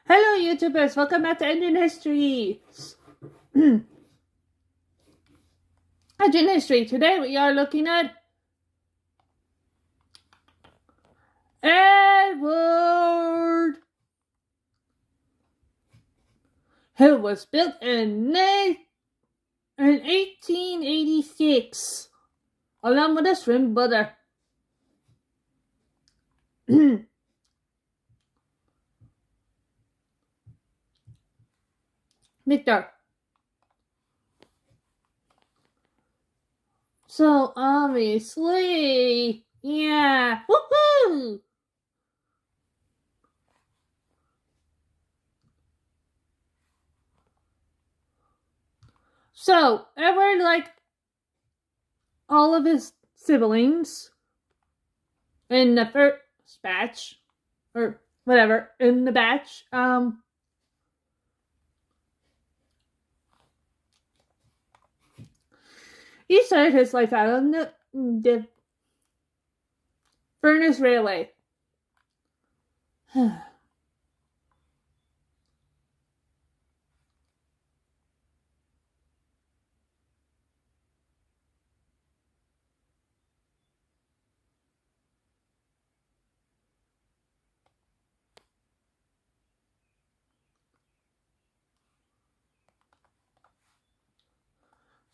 Hello, YouTubers! Welcome back to Engine History! Engine History. Today we are looking at Edward, who was built in 1886, along with his twin brother. Victor. So obviously, yeah, woohoo! So Edward, like all of his siblings in the first batch, or whatever, in the batch, he started his life out on the Furness Railway.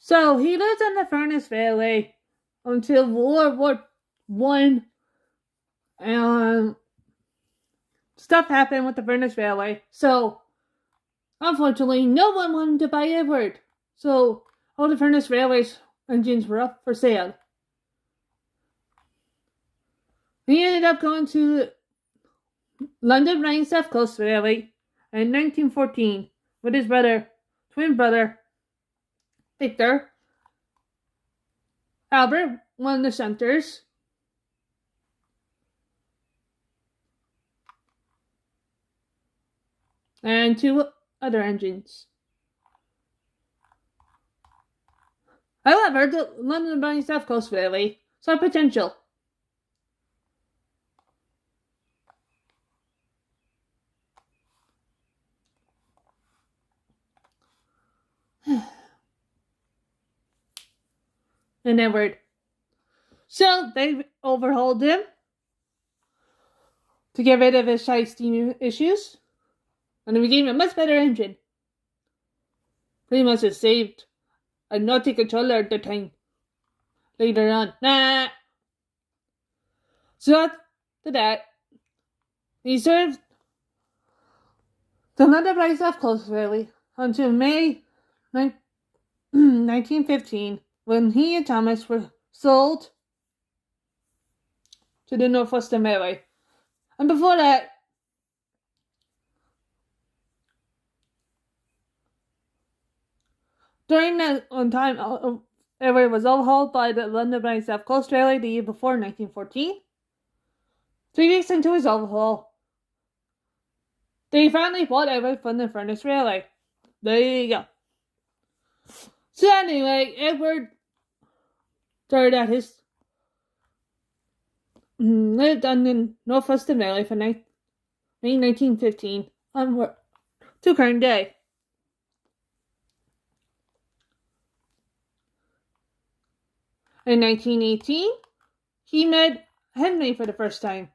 So he lived on the Furness Railway until World War One, and stuff happened with the Furness Railway. So unfortunately, no one wanted to buy Edward. So all the Furness Railway's engines were up for sale. He ended up going to London Rhine South Coast Railway in 1914 with his twin brother, Victor. Albert, one of the centers. And two other engines. However, the London Rhine South Coast Railway saw potential. And Edward. So they overhauled him to get rid of his high steam issues, and we gave him a much better engine. Pretty much it saved a naughty controller at the time. Later on. So after that, he served the London Rhine South Coast Railway until May 1915, when he and Thomas were sold to the Northwestern Railway. And before that, during that time, Edward was overhauled by the London Rhine South Coast Railway the year before, 1914. 3 weeks into his overhaul, they finally bought Edward from the Furness Railway. There you go. So anyway, Edward started at his lived on the Northwestern Railway from May 1915 onward to current day. In 1918, he met Henry for the first time,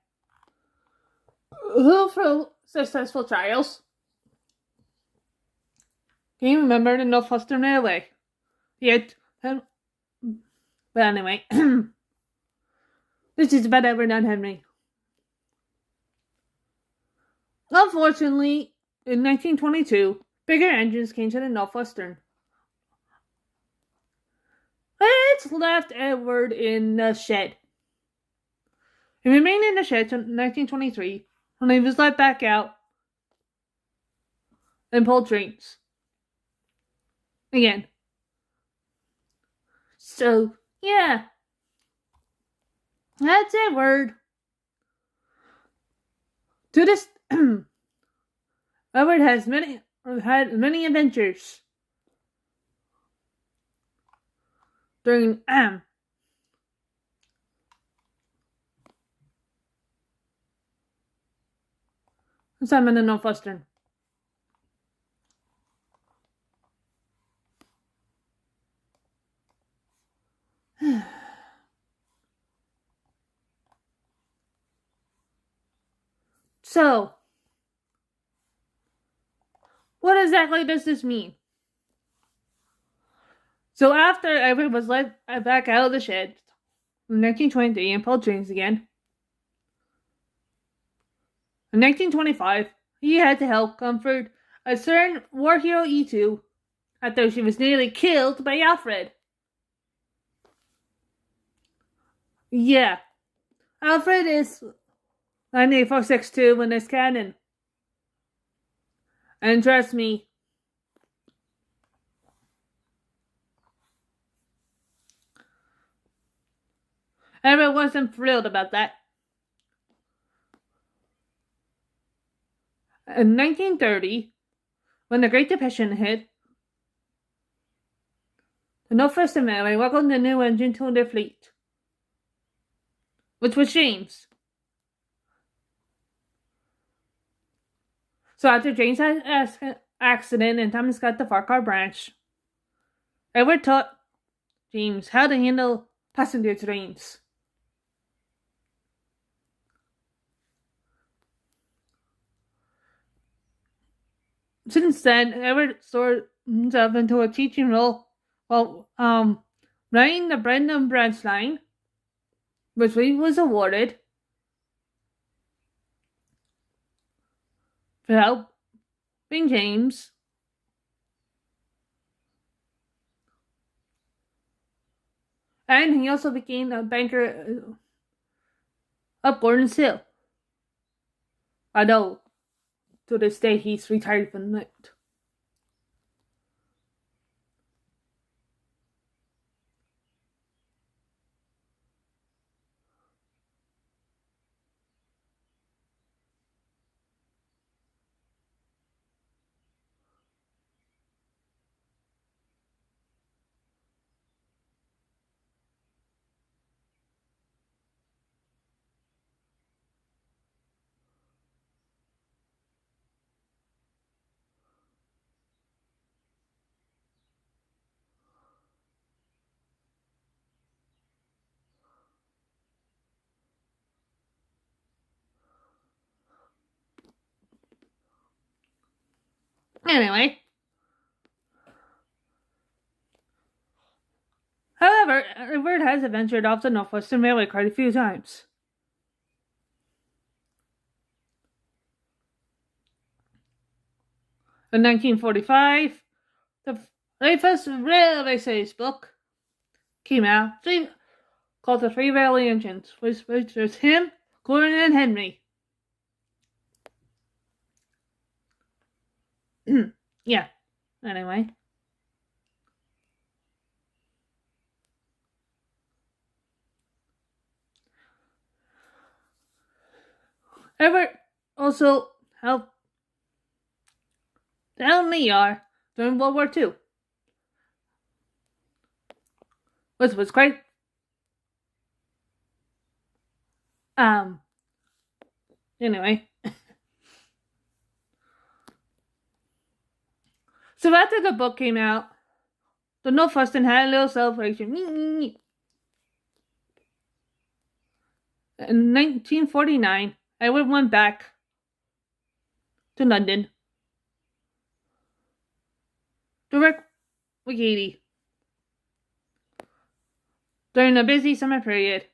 who through successful trials became a member of the Northwestern Railway. But anyway, this is about Edward and Henry. Unfortunately, in 1922, bigger engines came to the Northwestern. It left Edward in the shed. He remained in the shed until 1923, when he was let back out and pulled trains again. So, yeah. That's Edward. To this, Edward had many adventures during his time in the Northwestern. So, what exactly does this mean? So after Edward was let back out of the shed in 1923 and pulled strings again, in 1925, he had to help comfort a certain war hero E2 after she was nearly killed by Alfred. Yeah, Alfred is 98462 in this canon. And trust me, Edward wasn't thrilled about that. In 1930, when the Great Depression hit, the Northwestern Railway welcomed a new engine to their fleet, which was James. So after James' accident and Thomas got the Farquhar branch, Edward taught James how to handle passenger trains. Since then, Edward sorted himself into a teaching role while running the Brenham branch line, which he was awarded for helping James. And he also became a banker up Gordon's Hill. Although, to this day, he's retired from it. Anyway. However, Edward has ventured off the Northwestern Railway quite a few times. In 1945, the very first railway series book came out, called The Three Railway Engines, which was him, Gordon, and Henry. Yeah, anyway. Edward also helped down the yard during World War II, which was great. Anyway. So after the book came out, the Northwestern had a little celebration. In 1949, Edward went back to London to work with Katie during the busy summer period,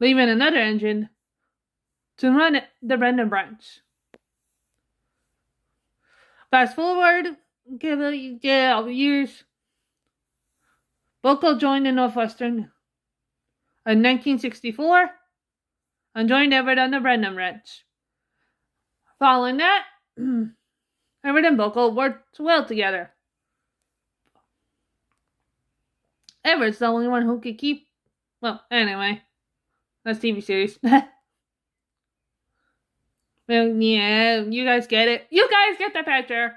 leaving another engine to run the Brenham branch. Fast forward years, Buckle joined the Northwestern in 1964 and joined Edward on the Brenham branch. Following that, Edward and Buckle worked well together. Edward's the only one who could keep. Well, anyway, that's TV series. Well, yeah, you guys get it. You guys get the picture.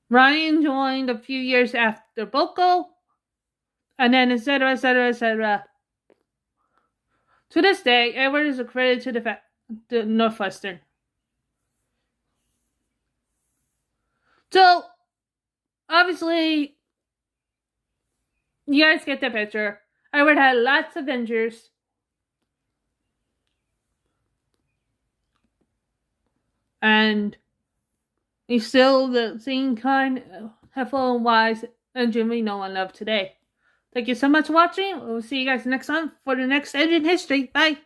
Ryan joined a few years after Buckle, and then etc., etc., etc. To this day, Edward is accredited to the Northwestern. So, obviously, you guys get the picture. Edward had lots of Avengers. And he's still the same kind, helpful and wise, and Jimmy know and love today. Thank you so much for watching. We'll see you guys next time for the next Engine History. Bye!